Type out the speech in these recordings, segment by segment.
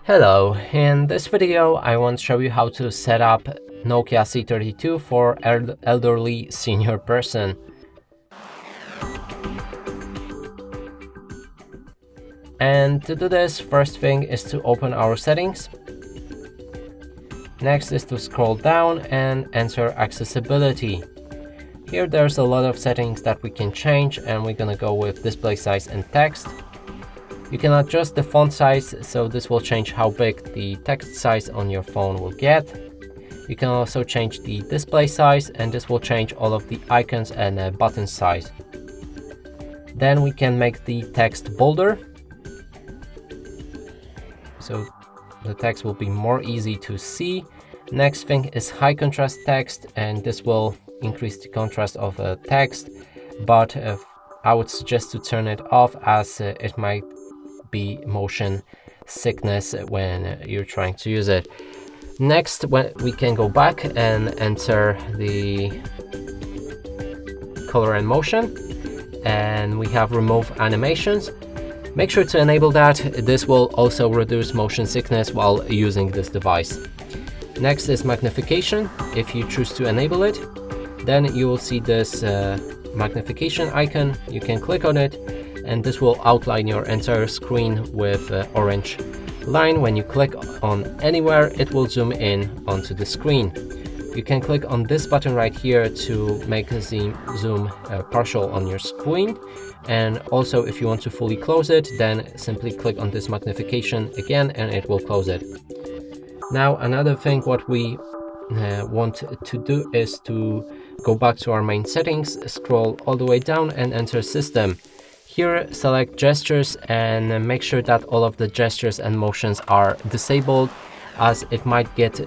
Hello, in this video I want to show you how to set up NOKIA C32 for elderly senior person. And to do this, first thing is to open our settings. Next is to scroll down and enter accessibility. Here there's a lot of settings that we can change, and we're gonna go with display size and text. You can adjust the font size, so this will change how big the text size on your phone will get. You can also change the display size, and this will change all of the icons and button size. Then we can make the text bolder, so the text will be more easy to see. Next thing is high contrast text, and this will increase the contrast of text, but I would suggest to turn it off, as it might be motion sickness when you're trying to use it. Next, when we can go back and enter the color and motion, and we have remove animations. Make sure to enable that. This will also reduce motion sickness while using this device. Next is magnification. If you choose to enable it, then you will see this magnification icon. You can click on it, and this will outline your entire screen with orange line. When you click on anywhere, it will zoom in onto the screen. You can click on this button right here to make the zoom partial on your screen. And also, if you want to fully close it, then simply click on this magnification again and it will close it. Now, another thing what we want to do is to go back to our main settings, scroll all the way down and enter system. Here, select gestures and make sure that all of the gestures and motions are disabled, as it might get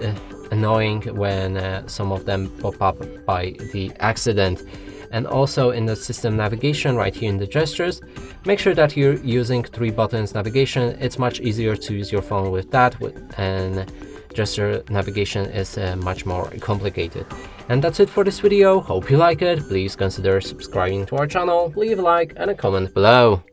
annoying when some of them pop up by the accident. And also in the system navigation right here in the gestures, make sure that you're using 3 buttons navigation. It's much easier to use your phone with that, and gesture navigation is much more complicated. And that's it for this video. Hope you like it. Please consider subscribing to our channel, leave a like and a comment below.